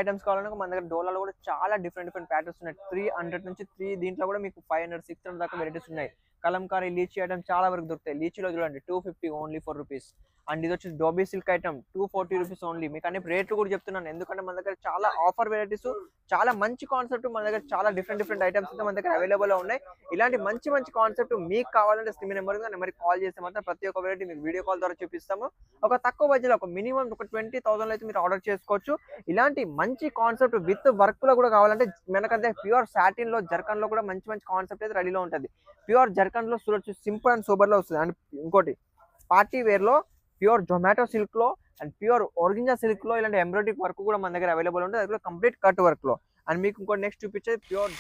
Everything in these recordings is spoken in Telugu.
ఐటమ్స్ కావాలన్నా మన దగ్గర డోలాలో కూడా చాలా డిఫరెంట్ ప్యాటర్న్స్ ఉన్నాయి. 300 నుంచి దీంట్లో కూడా మీకు 500, 600 దాకా వెరైటీస్ ఉన్నాయి. కలంకారీ లీచీ ఐటమ్ చాలా వరకు దొరుకుతాయి. లీచీలో చూడండి 250 ఓన్లీ ₹4. అండ్ ఇది వచ్చేసి డోబీ సిల్క్ ఐటమ్ ₹240 ఓన్లీ. మీకు అన్ని రేట్లు కూడా చెప్తున్నాను, ఎందుకంటే మన దగ్గర చాలా ఆఫర్ వెరైటీస్, చాలా మంచి కాన్సెప్ట్, మన దగ్గర చాలా డిఫరెంట్ ఐటమ్స్ అయితే మన దగ్గర అవైలబుల్ లో ఉన్నాయి. ఇలాంటి మంచి కాన్సెప్ట్ మీకు కావాలంటే స్క్రీన్ నెంబర్ కాల్ చేస్తే మాత్రం ప్రతి ఒక్క వెరైటీ మీకు వీడియో కాల్ ద్వారా చూపిస్తాము. ఒక తక్కువ బడ్జెట్, ఒక మినిమం ఒక 20,000 అయితే మీరు ఆర్డర్ చేసుకోవచ్చు. ఇలాంటి మంచి కాన్సెప్ట్ విత్ వర్క్ లో కూడా కావాలంటే మనకంటే ప్యూర్ సాటిన్ లో, జర్కన్ లో కూడా మంచి కాన్సెప్ట్ అయితే రెడీలో ఉంటుంది. ప్యూర్ జర్కన్ లో చూడొచ్చు, సింపుల్ అండ్ సూపర్ లో వస్తుంది. అండ్ ఇంకోటి పార్టీ వేర్ లో ప్యూర్ జొమాటో సిల్క్ లో అండ్ ప్యూర్ ఒరిజినల్ సిల్క్ లో ఇలాంటి ఎంబ్రాయిడరీ వర్క్ కూడా మన దగ్గర అవైలబుల్ ఉంటుంది. అది కూడా కంప్లీట్ కట్ వర్క్ లో. అండ్ మీకు ఇంకోటి నెక్స్ట్ చూపించేది ప్యూర్.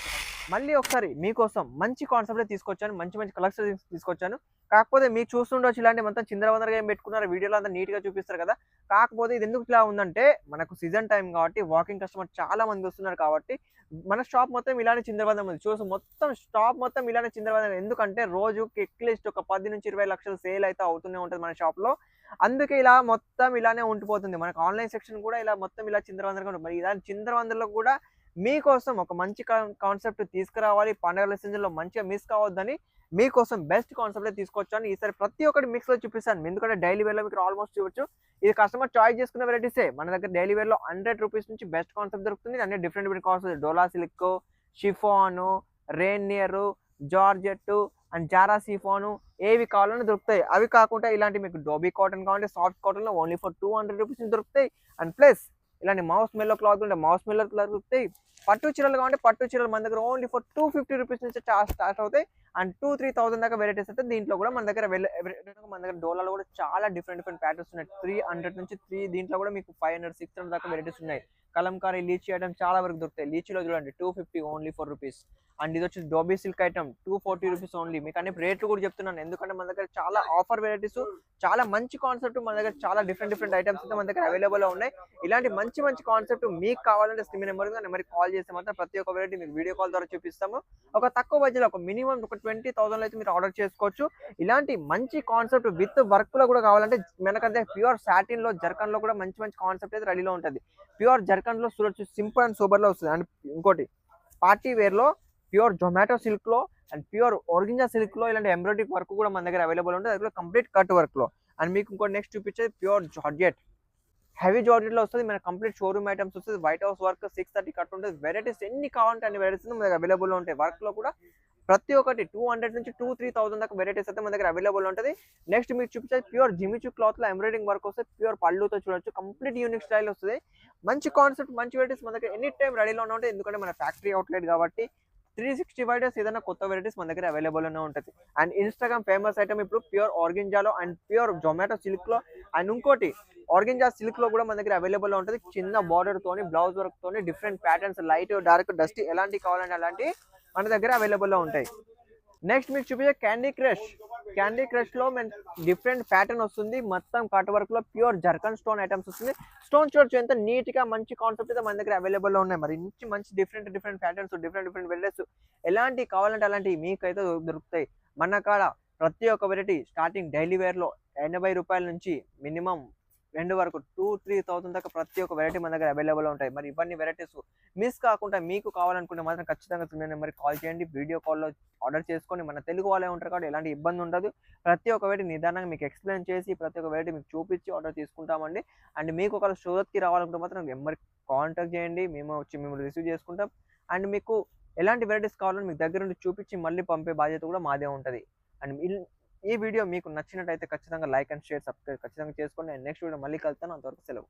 మళ్ళీ ఒకసారి మీకోసం మంచి కాన్సెప్ట్ తీసుకొచ్చాను, మంచి కలెక్షన్ తీసుకొచ్చాను. కాకపోతే మీకు చూస్తుండొచ్చు ఇలాంటి మొత్తం చిందరవందరగా ఏం పెట్టుకున్నారు, వీడియోలో అంతా నీట్ గా చూపిస్తారు కదా. కాకపోతే ఇది ఎందుకు ఇలా ఉందంటే మనకు సీజన్ టైం కాబట్టి, వాకింగ్ కస్టమర్ చాలా మంది వస్తున్నారు కాబట్టి మన షాప్ మొత్తం ఇలానే చిందరవందరం ఉంది. చూసి మొత్తం స్టాప్ మొత్తం ఇలానే చిందరవందరం. ఎందుకంటే రోజుకి అట్లీస్ట్ ఒక 10 నుంచి 20 లక్షల సేల్ అయితే అవుతూనే ఉంటుంది మన షాప్ లో. అందుకే ఇలా మొత్తం ఇలానే ఉండిపోతుంది. మనకు ఆన్లైన్ సెక్షన్ కూడా ఇలా మొత్తం ఇలా చిందరవందరగా ఉంటుంది. మరి ఇలాంటి చిందరవందరలో కూడా మీకోసం ఒక మంచి కాన్సెప్ట్ తీసుకురావాలి, పండుగల సీజన్ లో మంచిగా మిస్ కావద్దని మీకోసం బెస్ట్ కాన్సెప్ట్ తీసుకొచ్చాను. ఈసారి ప్రతి ఒక్కటి మిక్స్ లో చూపిస్తాను, ఎందుకంటే డైలీ వేర్ లో మీకు ఆల్మోస్ట్ చూడొచ్చు. ఇది కస్టమర్ చాయిస్ చేసుకున్న వెరైటీసే. మన దగ్గర డైలీ వేర్ లో ₹100 నుంచి బెస్ట్ కాన్సెప్ట్ దొరుకుతుంది. అన్ని different concept, Dola silk, chiffon, రేనియర్, జార్జెట్ అండ్ జారా సిఫాను, ఏవి కావాలన్నా దొరుకుతాయి. అవి కాకుండా ఇలాంటి మీకు డోబీ కాటన్ కావాలంటే సాఫ్ట్ కాటన్ లో ఓన్లీ ఫర్ ₹200 నుంచి దొరుకుతాయి. అండ్ ప్లస్ ఇలాంటి మౌస్ మెల్లో క్లాత్ ఉంటే మౌస్ మెల్లో క్లాత్ దొరుకుతాయి. పట్టు చీరలు కావాలంటే పట్టు చీరలు మన దగ్గర ఓన్లీ ఫర్ ₹250 నుంచి స్టార్ట్ అవుతాయి. అండ్ 2-3,000 దాకా వెరైటీస్ అయితే దీంట్లో కూడా మన దగ్గర డోలాలో కూడా చాలా డిఫరెంట్ ప్యాటర్న్స్ ఉన్నాయి. 300 నుంచి దీంట్లో కూడా మీకు 500, 600 దాకా వెరైటీస్ ఉన్నాయి. కలంకారీ లీచీ ఐటమ్ చాలా వరకు దొరుకుతాయి. లీచీలో చూడండి 250 ఓన్లీ ₹4. అండ్ ఇది వచ్చి డోబీ సిల్క్ ఐటమ్ ₹240 ఓన్లీ. మీకు అన్ని రేట్లు కూడా చెప్తున్నాను, ఎందుకంటే మన దగ్గర చాలా ఆఫర్ వెరైటీస్, చాలా మంచి కాన్సెప్ట్, మన దగ్గర చాలా డిఫరెంట్ ఐటమ్స్ అయితే మన దగ్గర అవైలబుల్ లో ఉన్నాయి. ఇలాంటి మంచి కాన్సెప్ట్ మీకు కావాలంటే స్క్రీన్ నెంబర్ కాల్ చేస్తే మాత్రం ప్రతి ఒక్క వెరైటీ మీకు వీడియో కాల్ ద్వారా చూపిస్తాము. ఒక తక్కువ బడ్జెట్, ఒక మినిమం ఒక 20,000 అయితే మీరు ఆర్డర్ చేసుకోవచ్చు. ఇలాంటి మంచి కాన్సెప్ట్ విత్ వర్క్ లో కూడా కావాలంటే మనకంటే ప్యూర్ సాటిన్ లో, జర్కన్ లో కూడా మంచి కాన్సెప్ట్ అయితే రెడీలో ఉంటుంది. ప్యూర్ జర్కన్ లో చూడొచ్చు, సింపుల్ అండ్ సూపర్ లో వస్తుంది. అండ్ ఇంకోటి పార్టీ వేర్ లో ప్యూర్ జొమాటో సిల్క్ లో అండ్ ప్యూర్ ఒరిజినల్ సిల్క్ లో ఇలాంటి ఎంబ్రాయిడరీ వర్క్ కూడా మన దగ్గర అవైలబుల్ ఉంటుంది. అది కూడా కంప్లీట్ కట్ వర్క్ లో. అండ్ మీకు ఇంకోటి నెక్స్ట్ చూపించేది ప్యూర్ జార్జెట్, హెవీ జార్జెట్ లో వస్తుంది. మన కంప్లీట్ షోరూమ్ ఐటమ్స్ వస్తుంది. వైట్ హౌస్ వర్క్ 630 కట్ ఉంటుంది. వెరైటీస్ ఎన్ని కావాలంటే అన్ని వెరైటీస్ మన దగ్గర అవైలబుల్ లో ఉంటాయి. వర్క్ లో కూడా ప్రతి ఒక్కటి 200 నుంచి 2-3,000 దాకా వెరైటీస్ అయితే మన దగ్గర అవైలబుల్ ఉంటుంది. నెక్స్ట్ మీకు చూపించేది ప్యూర్ జిమిచూ క్లాత్ లో ఎంబ్రాయిడింగ్ వర్క్ వస్తుంది. ప్యూర్ పళ్ళుతో చూడొచ్చు, కంప్లీట్ యూనిక్ స్టైల్ వస్తుంది. మంచి కాన్సెప్ట్, మంచి వెరైటీస్ మన దగ్గర ఎనీ టైం రెడీలో ఉంటాయి. ఎందుకంటే మన ఫ్యాక్టరీ అవుట్లెట్ కాబట్టి 365 డేస్ ఏదైనా కొత్త వెరైటీస్ మన దగ్గర అవైలబుల్ లోనే ఉంటుంది. అండ్ ఇన్స్టాగ్రామ్ ఫేమస్ ఐటమ్ ఇప్పుడు ప్యూర్ ఆర్గెంజాలో అండ్ ప్యూర్ జొమాటో సిల్క్ లో. అండ్ ఇంకోటి ఆర్గెంజా సిల్క్ లో కూడా మన దగ్గర అవైలబుల్ లో ఉంటుంది. చిన్న బార్డర్ తోని, బ్లౌజ్ వర్క్ తోని, different patterns, light, dark, dust ఎలాంటి కావాలంటే అలాంటి మన దగ్గర అవైలబుల్ లో ఉంటాయి. నెక్స్ట్ మీకు చూపించే క్యాండీ క్రష్ లో డిఫరెంట్ ప్యాటర్న్ వస్తుంది. మొత్తం కట్ వర్క్ లో ప్యూర్ జర్కన్ స్టోన్ ఐటమ్స్ వస్తుంది. స్టోన్ చూడొచ్చు ఎంత నీట్ గా మంచి కాన్సెప్ట్ అయితే మన దగ్గర అవైలబుల్ లో ఉన్నాయి. మరి మంచి డిఫరెంట్ ప్యాటర్న్స్, డిఫరెంట్ వెరైటీస్ ఎలాంటి కావాలంటే అలాంటివి మీకైతే దొరుకుతాయి. మన కాడ ప్రతి ఒక్క వెరైటీ స్టార్టింగ్ డైలీ వేర్ లో ₹80 నుంచి మినిమం 2 వరకు 2-3,000 దాకా ప్రతి ఒక్క వెరైటీ మన దగ్గర అవైలబుల్ ఉంటాయి. మరి ఇవన్నీ వెరైటీస్ మిస్ కాకుండా మీకు కావాలనుకుంటే మాత్రం ఖచ్చితంగా నెంబర్ కాల్ చేయండి. వీడియో కాల్లో ఆర్డర్ చేసుకొని, మన తెలుగు వాళ్ళే ఉంటారు కాబట్టి ఎలాంటి ఇబ్బంది ఉండదు. ప్రతి ఒక్క వెరైటీ నిదానంగా మీకు ఎక్స్ప్లెయిన్ చేసి ప్రతి ఒక్క వెరైటీ మీకు చూపించి ఆర్డర్ తీసుకుంటామండి. అండ్ మీకు ఒకవేళ సూరత్కి రావాలనుకుంటే మాత్రం నెంబర్ కాంటాక్ట్ చేయండి, మేము వచ్చి మిమ్మల్ని రిసీవ్ చేసుకుంటాం. అండ్ మీకు ఎలాంటి వెరైటీస్ కావాలని మీకు దగ్గర నుండి చూపించి మళ్ళీ పంపే బాధ్యత కూడా మాదే ఉంటుంది. అండ్ ఈ వీడియో మీకు నచ్చినట్టయితే ఖచ్చితంగా లైక్ అండ్ షేర్, సబ్స్క్రైబ్ ఖచ్చితంగా చేసుకోండి. నెక్స్ట్ వీడియో మళ్ళీ కలుస్తాను. అంతవరకు సెలవు.